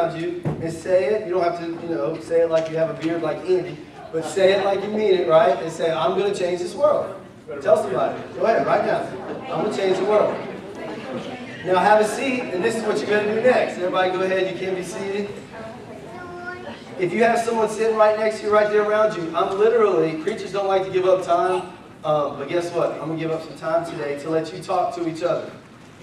around you and say it. You don't have to, say it like you have a beard like Andy, but say it like you mean it, right? And say, I'm going to change this world. Tell somebody. Go ahead, right now. I'm going to change the world. Now have a seat, and this is what you're going to do next. Everybody go ahead. You can be seated. If you have someone sitting right next to you, right there around you, preachers don't like to give up time, but guess what? I'm going to give up some time today to let you talk to each other.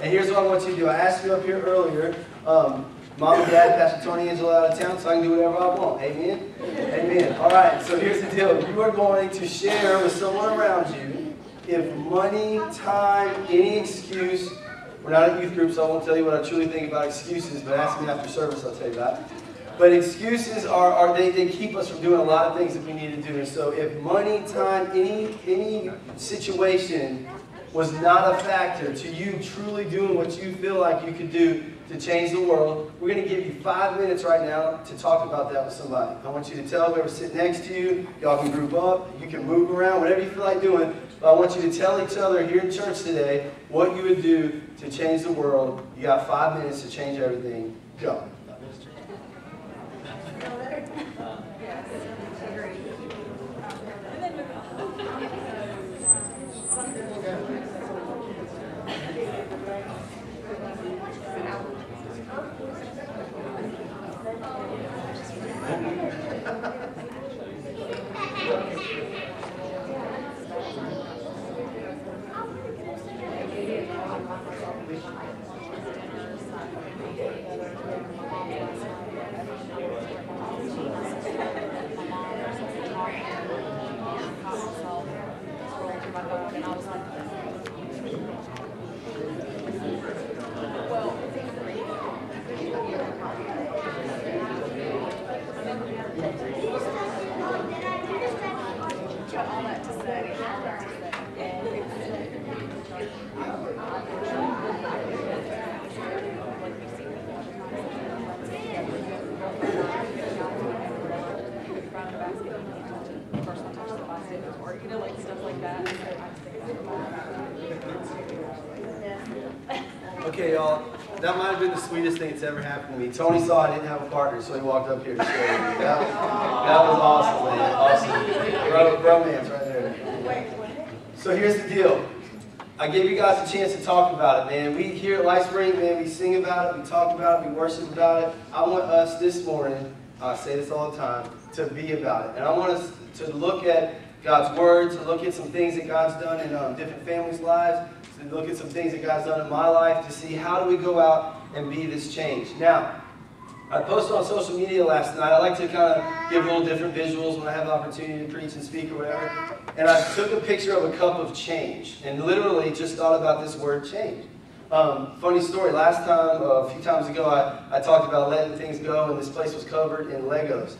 And here's what I want you to do. I asked you up here earlier, Mom and Dad, Pastor Tony Angelo out of town, so I can do whatever I want. Amen? Amen. All right, so here's the deal. You are going to share with someone around you if money, time, any excuse. We're not a youth group, so I won't tell you what I truly think about excuses, but ask me after service, I'll tell you that. But excuses they keep us from doing a lot of things that we need to do. And so if money, time, any situation was not a factor to you truly doing what you feel like you could do to change the world, we're going to give you 5 minutes right now to talk about that with somebody. I want you to tell whoever's sitting next to you. Y'all can group up. You can move around, whatever you feel like doing. But I want you to tell each other here in church today what you would do to change the world. You got 5 minutes to change everything. Go. Okay, y'all, that might have been the sweetest thing that's ever happened to me. Tony saw I didn't have a partner, so he walked up here to share with me. That was awesome, man. Awesome. Romance right there. So here's the deal. I gave you guys a chance to talk about it, man. We here at Lifespring, man, we sing about it, we talk about it, we worship about it. I want us this morning, I say this all the time, to be about it. And I want us to look at God's Word, to look at some things that God's done in different families' lives, to look at some things that God's done in my life, to see how do we go out and be this change. Now, I posted on social media last night. I like to kind of give little different visuals when I have the opportunity to preach and speak or whatever. And I took a picture of a cup of change and literally just thought about this word change. Funny story, last time, a few times ago, I talked about letting things go and this place was covered in Legos.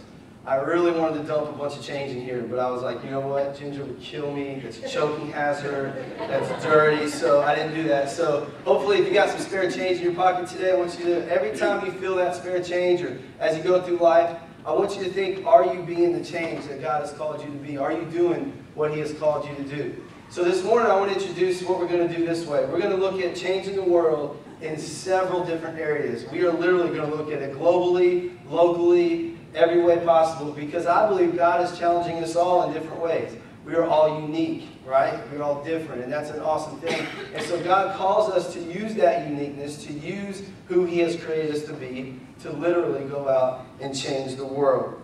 I really wanted to dump a bunch of change in here, but I was like, you know what, Ginger would kill me, it's a choking hazard, that's dirty, so I didn't do that. So hopefully if you got some spare change in your pocket today, I want you to, every time you feel that spare change or as you go through life, I want you to think, are you being the change that God has called you to be? Are you doing what He has called you to do? So this morning I want to introduce what we're going to do this way. We're going to look at changing the world in several different areas. We are literally going to look at it globally, locally, every way possible, because I believe God is challenging us all in different ways. We are all unique, right? We're all different, and that's an awesome thing. And so God calls us to use that uniqueness, to use who He has created us to be, to literally go out and change the world.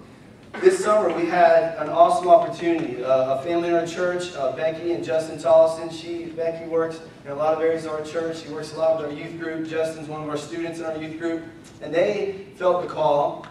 This summer we had an awesome opportunity. A family in our church, Becky and Justin Tollison. Becky works in a lot of areas of our church. She works a lot with our youth group. Justin's one of our students in our youth group. And they felt the call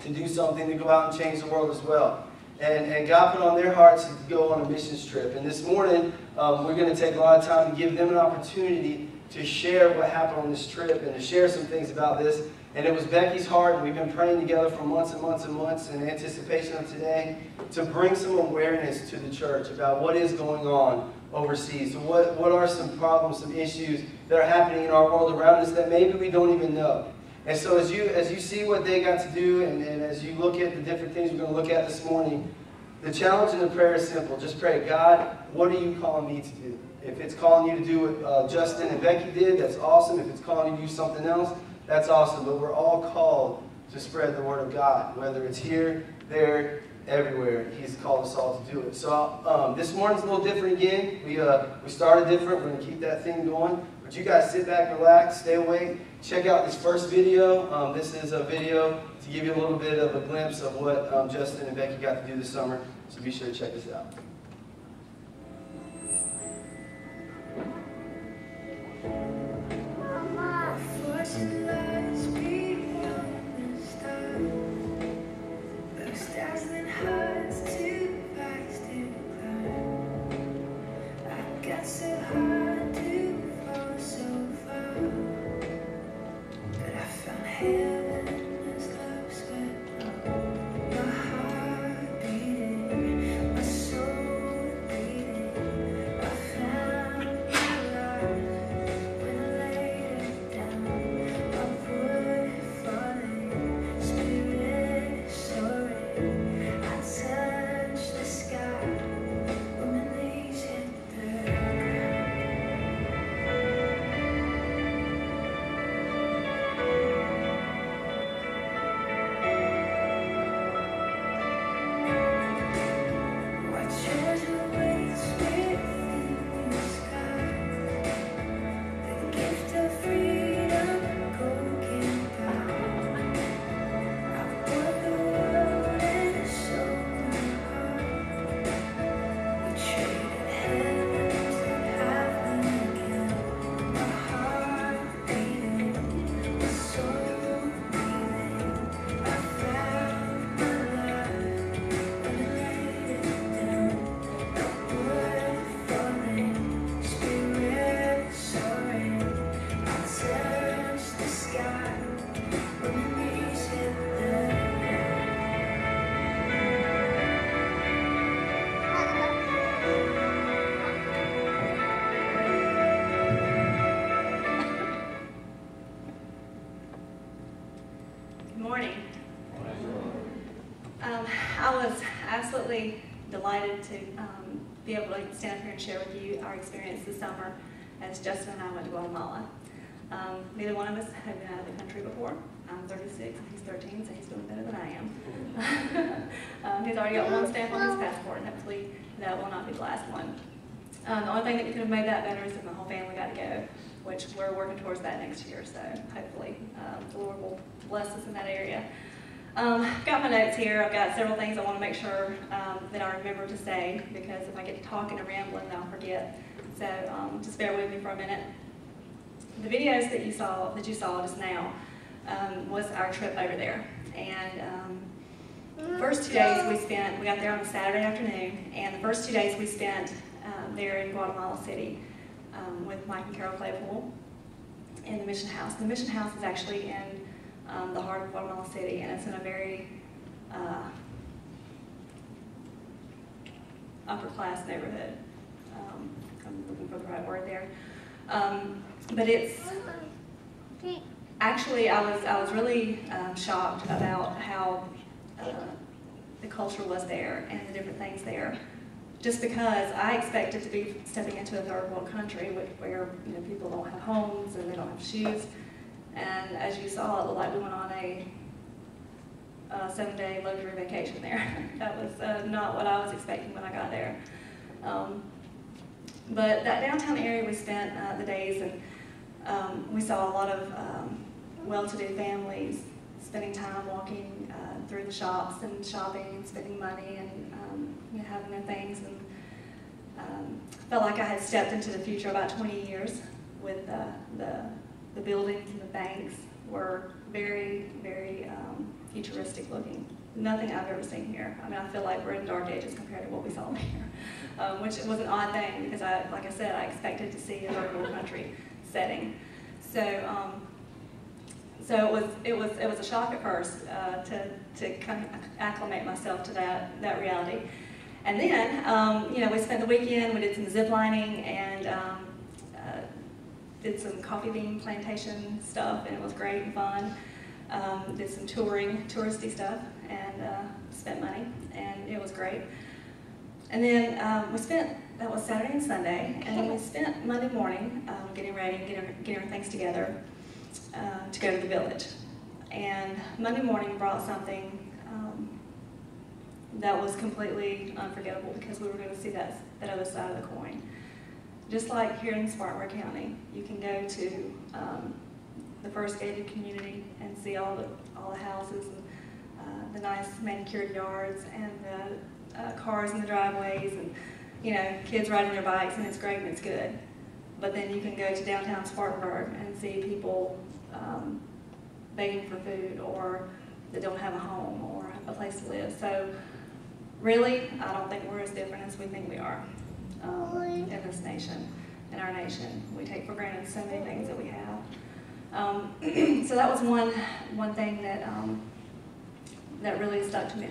to do something to go out and change the world as well. And God put on their hearts to go on a missions trip. And this morning, we're going to take a lot of time to give them an opportunity to share what happened on this trip and to share some things about this. And it was Becky's heart, and we've been praying together for months and months and months in anticipation of today to bring some awareness to the church about what is going on overseas. So what are some problems, some issues that are happening in our world around us that maybe we don't even know. And so as you see what they got to do and as you look at the different things we're going to look at this morning, the challenge in the prayer is simple. Just pray, God, what are you calling me to do? If it's calling you to do what Justin and Becky did, that's awesome. If it's calling you to do something else, that's awesome. But we're all called to spread the word of God, whether it's here, there, everywhere. He's called us all to do it. So this morning's a little different again. We started different. We're going to keep that thing going. But you guys sit back, relax, stay awake. Check out this first video. This is a video to give you a little bit of a glimpse of what Justin and Becky got to do this summer. So be sure to check this out. Delighted to be able to stand up here and share with you our experience this summer as Justin and I went to Guatemala. Neither one of us have been out of the country before. I'm 36 and he's 13, so he's doing better than I am. He's already got one stamp on his passport, and hopefully that will not be the last one. The only thing that could have made that better is if the whole family got to go, which we're working towards that next year, so hopefully the Lord will bless us in that area. I've got my notes here. I've got several things I want to make sure that I remember to say, because if I get to talking and rambling, I'll forget. So just bear with me for a minute. The videos that you saw just now was our trip over there. And the first 2 days we got there on a Saturday afternoon, and the first 2 days we spent there in Guatemala City with Mike and Carol Claypool in the Mission House. The Mission House is actually in the heart of Guatemala City, and it's in a very upper class neighborhood. I'm looking for the right word there. But it's actually, I was really shocked about how the culture was there and the different things there. Just because I expected to be stepping into a third world country where people don't have homes and they don't have shoes. And as you saw, it looked like we went on a 7-day luxury vacation there. That was not what I was expecting when I got there. But that downtown area we spent the days, and we saw a lot of well-to-do families spending time walking through the shops and shopping and spending money and having their things. And felt like I had stepped into the future about 20 years with the buildings and the banks were very, very futuristic looking. Nothing I've ever seen here. I mean, I feel like we're in dark ages compared to what we saw there, which was an odd thing because, like I said, I expected to see a third world country setting. So, it was a shock at first to kind of acclimate myself to that reality. And then, we spent the weekend. We did some zip lining and did some coffee bean plantation stuff, and it was great and fun. Did some touristy stuff, and spent money, and it was great. And then that was Saturday and Sunday, and then we spent Monday morning getting ready, getting our things together to go to the village. And Monday morning brought something that was completely unforgettable, because we were going to see that other side of the coin. Just like here in Spartanburg County, you can go to the first gated community and see all the houses and the nice manicured yards and the cars in the driveways, and kids riding their bikes, and it's great and it's good. But then you can go to downtown Spartanburg and see people begging for food, or that don't have a home or a place to live. So really, I don't think we're as different as we think we are in this nation, in our nation. We take for granted so many things that we have. So that was one thing that that really stuck to me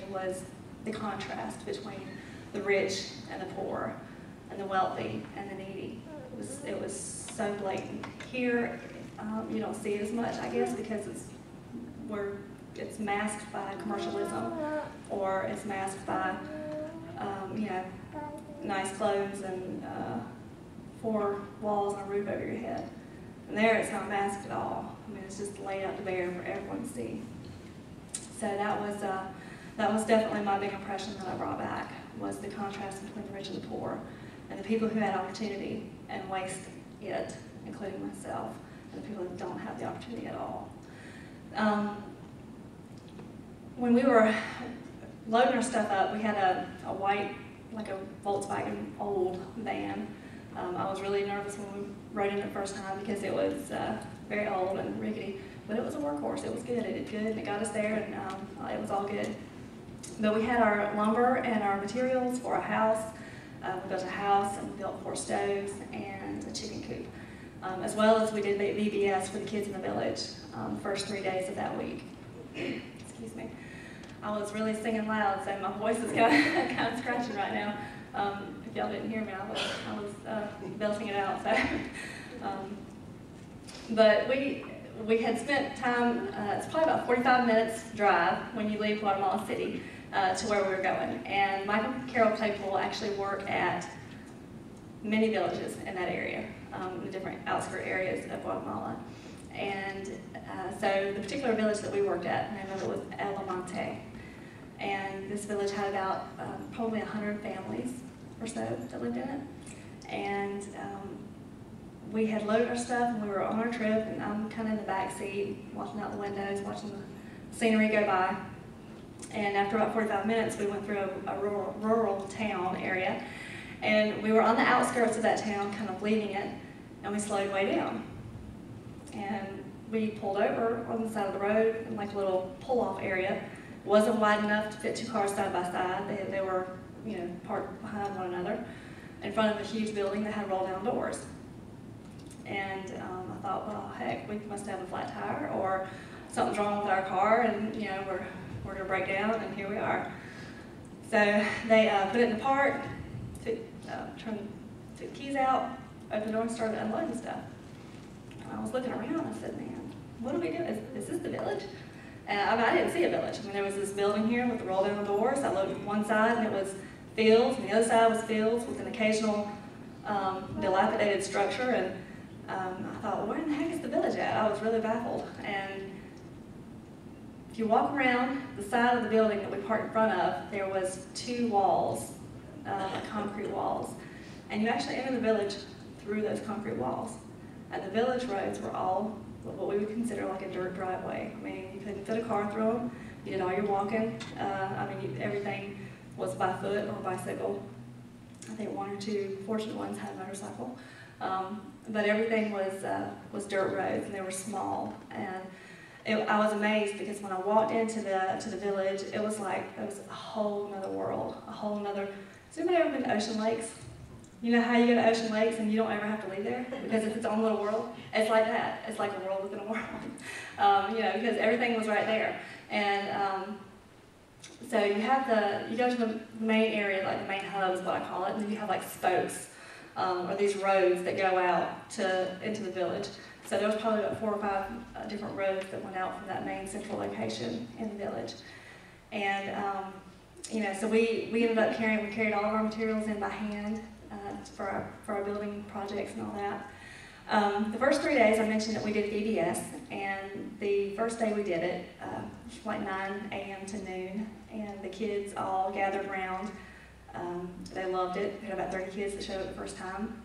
was the contrast between the rich and the poor, and the wealthy and the needy. It was so blatant. Here, you don't see it as much, I guess, because it's masked by commercialism, or it's masked by nice clothes and 4 walls and a roof over your head. And there, it's not masked at all. I mean, it's just laid out to bare for everyone to see. So that was definitely my big impression that I brought back, was the contrast between the rich and the poor, and the people who had opportunity and waste it, including myself, and the people that don't have the opportunity at all. When we were loading our stuff up, we had a white, like a Volkswagen old van. I was really nervous when we rode in it the first time, because it was very old and rickety, but it was a workhorse. It was good. It did good, and it got us there, and it was all good. But we had our lumber and our materials for a house. We built a house, and we built 4 stoves and a chicken coop, as well as we did VBS for the kids in the village first 3 days of that week. Excuse me. I was really singing loud, so my voice is kind of scratching right now. If y'all didn't hear me, I was belting it out. So, but we had spent time. It's probably about 45 minutes drive when you leave Guatemala City to where we were going. And Michael Carroll Claypool actually work at many villages in that area, the different outskirt areas of Guatemala. And so the particular village that we worked at, the name of it was El Monte. And this village had about probably 100 families or so that lived in it. And we had loaded our stuff, and we were on our trip, and I'm kind of in the back seat, watching out the windows, watching the scenery go by. And after about 45 minutes, we went through a rural town area, and we were on the outskirts of that town, kind of leaving it, and we slowed way down. And we pulled over on the side of the road in like a little pull-off area. It wasn't wide enough to fit 2 cars side by side. They were, parked behind one another in front of a huge building that had roll-down doors. And I thought, well, heck, we must have a flat tire, or something's wrong with our car, and we're going to break down, and here we are. So they put it in the park, took the keys out, opened the door, and started unloading stuff. And I was looking around, and I said, man, what are we doing? Is this the village? And I didn't see a village. I mean, there was this building here with the roll-down doors. I looked at one side, and it was fields, and the other side was fields with an occasional dilapidated structure. And I thought, well, where in the heck is the village at? I was really baffled. And if you walk around the side of the building that we parked in front of, there was 2 walls, concrete walls. And you actually enter the village through those concrete walls. And the village roads were all what we would consider like a dirt driveway. I mean, you couldn't fit a car through them. You did all your walking. Everything was by foot or bicycle. I think 1 or 2 fortunate ones had a motorcycle. But everything was dirt roads, and they were small. And I was amazed, because when I walked into the village, it was a whole nother world, a whole nother. Has anybody ever been to Ocean Lakes? You know how you go to Ocean Lakes and you don't ever have to leave there because it's its own little world? It's like that. It's like a world within a world, because everything was right there. And so you go to the main area, like the main hub is what I call it, and then you have like spokes, or these roads that go out into the village. So there was probably about 4 or 5 different roads that went out from that main central location in the village. And so we ended up carried all of our materials in by hand for our building projects and all that. The first 3 days I mentioned that we did VBS, and the first day we did it, like 9 a.m. to noon, and the kids all gathered around. They loved it. We had about 30 kids that showed up the first time,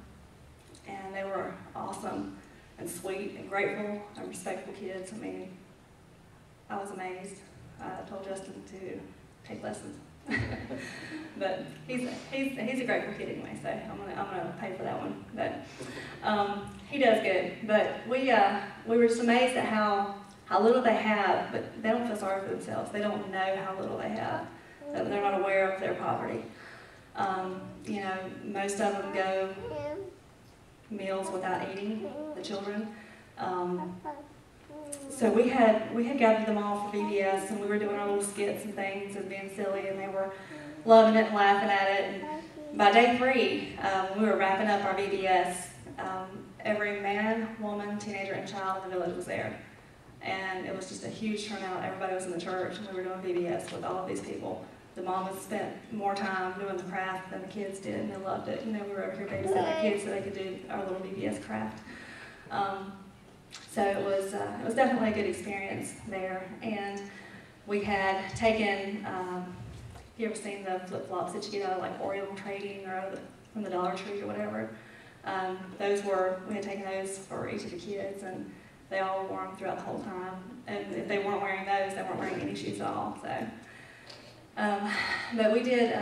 and they were awesome and sweet and grateful and respectful kids. I mean, I was amazed. I told Justin to take lessons. But he's a grateful kid anyway, so I'm gonna pay for that one. But he does good. But we were just amazed at how little they have, but they don't feel sorry for themselves. They don't know how little they have. They're not aware of their poverty. You know, most of them go meals without eating, the children. So we had gathered them all for VBS, and we were doing our little skits and things and being silly, and they were loving it and laughing at it. And by day 3, when we were wrapping up our VBS, every man, woman, teenager, and child in the village was there. And it was just a huge turnout. Everybody was in the church, and we were doing VBS with all of these people. The moms spent more time doing the craft than the kids did, and they loved it. You know, we were over here babysitting the kids so they could do our little VBS craft. So it was definitely a good experience there. And we had taken, you ever seen the flip-flops that you get out of like Oriole Trading or from the Dollar Tree or whatever? We had taken those for each of the kids, and they all wore them throughout the whole time. And if they weren't wearing those, they weren't wearing any shoes at all. So, but we did,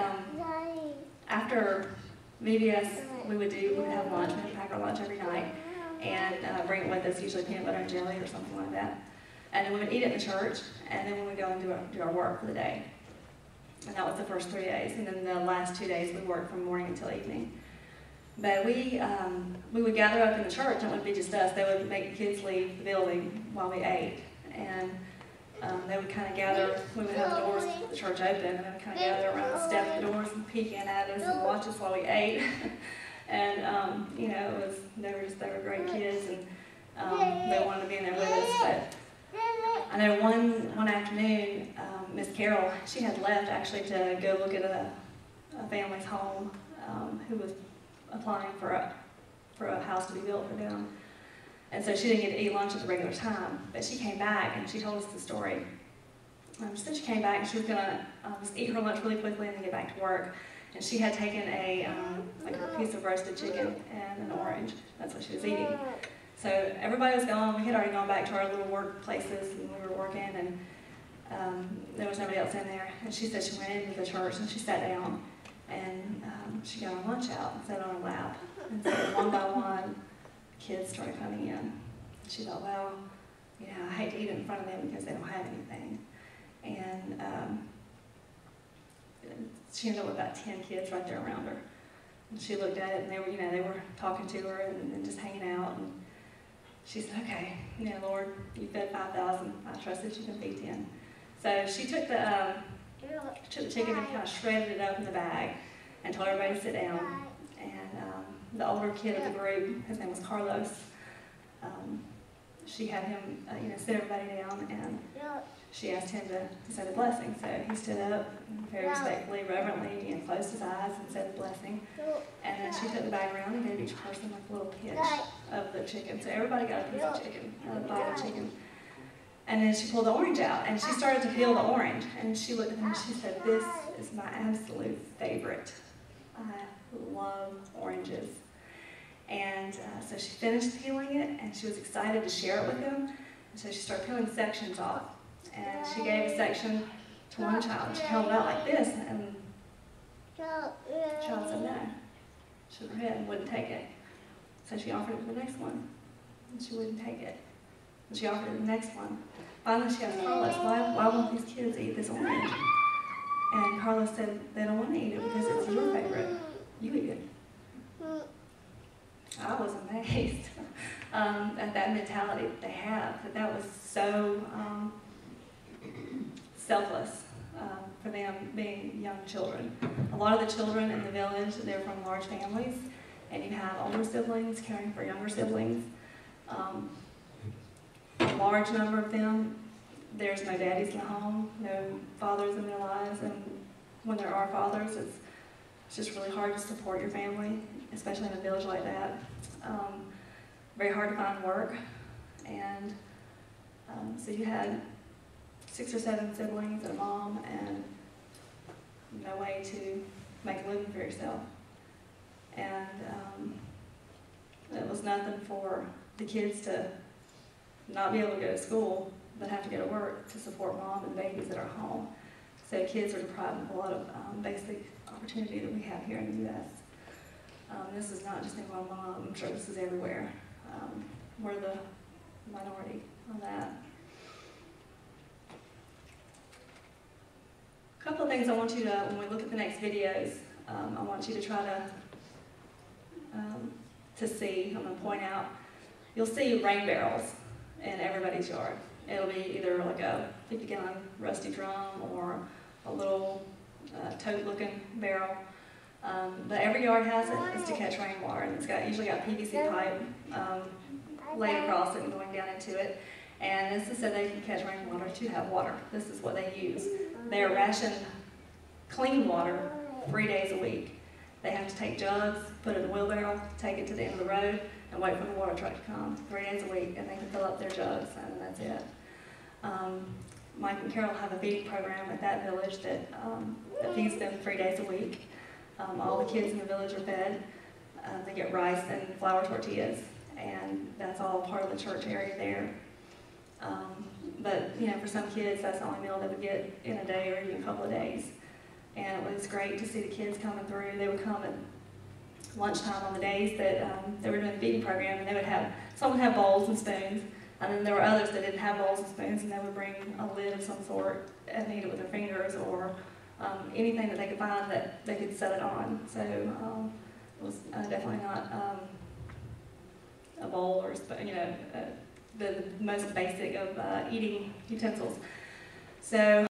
after VBS, we would have lunch. We would pack our lunch every night and bring it with us, usually peanut butter and jelly or something like that. And then we would eat it in the church, and then we would go and do our work for the day. And that was the first 3 days. And then the last 2 days, we worked from morning until evening. But we would gather up in the church, and it wouldn't be just us. They would make the kids leave the building while we ate. And they would kind of gather, we would have the doors of the church open, and they would kind of gather around the step of the doors and peek in at us and watch us while we ate. And, you know, they were great kids, and they wanted to be in there with us. But I know one afternoon, Miss Carol, she had left actually to go look at a family's home who was applying for a house to be built for them. And so she didn't get to eat lunch at the regular time, but she came back and she told us the story. She said she came back and she was going to just eat her lunch really quickly and then get back to work. And she had taken like a piece of roasted chicken and an orange. That's what she was eating. So everybody was gone. We had already gone back to our little workplaces, and we were working, and there was nobody else in there. And she said she went into the church and she sat down, and she got her lunch out and sat on her lap. And so one by one, kids started coming in. She thought, well, you know, I hate to eat it in front of them because they don't have anything. And she ended up with about 10 kids right there around her. And she looked at it, and they were talking to her and just hanging out. And she said, okay, you know, Lord, you fed 5,000. I trust that you can feed 10. So she took the chicken and kind of shredded it up in the bag and told everybody to sit down. And the older kid of the group, his name was Carlos, she had him, sit everybody down, and she asked him to say the blessing. So he stood up and very respectfully, reverently, closed his eyes and said the blessing. And then she took the bag around and gave each person like a little pinch of the chicken. So everybody got a piece of chicken, a bite of chicken. And then she pulled the orange out, and she started to peel the orange. And she looked at him and she said, "This is my absolute favorite. I love oranges." And so she finished peeling it, and she was excited to share it with him. And so she started peeling sections off. And she gave a section to one child. She held it out like this, and the child said no. Shook her head and wouldn't take it. So she offered it to the next one, and she wouldn't take it. And she offered it to the next one. Finally, she asked Carlos, why won't these kids eat this orange? And Carlos said, they don't want to eat it because it's your favorite. You eat it. I was amazed at that mentality that they have, that was so selfless for them being young children. A lot of the children in the village, they're from large families, and you have older siblings caring for younger siblings. A large number of them, there's no daddies in the home, no fathers in their lives, and when there are fathers, it's just really hard to support your family, especially in a village like that. very hard to find work, and so you had 6 or 7 siblings and a mom, and no way to make a living for yourself. And it was nothing for the kids to not be able to go to school, but have to go to work to support mom and babies that are home. So kids are deprived of a lot of basic opportunity that we have here in the U.S. This is not just in Guatemala, I'm sure this is everywhere. We're the minority on that. A couple of things I want you to, when we look at the next videos, I want you to try to see. I'm going to point out, you'll see rain barrels in everybody's yard. It'll be either like a 50-gallon rusty drum or a little tote-looking barrel. But every yard has it. It's to catch rainwater, and it's usually got PVC pipe laid across it and going down into it. And this is so they can catch rainwater to have water. This is what they use. They are rationed clean water 3 days a week. They have to take jugs, put it in a wheelbarrow, take it to the end of the road, and wait for the water truck to come 3 days a week, and they can fill up their jugs, and that's it. Mike and Carol have a feeding program at that village that feeds them 3 days a week. All the kids in the village are fed. They get rice and flour tortillas, and that's all part of the church area there. But you know, for some kids, that's the only meal they would get in a day or even a couple of days. And it was great to see the kids coming through. They would come at lunchtime on the days that they were doing the feeding program, and they would have, some would have bowls and spoons, and then there were others that didn't have bowls and spoons, and they would bring a lid of some sort and eat it with their fingers, or anything that they could find that they could set it on. So it was definitely not a bowl or, you know, the most basic of eating utensils. So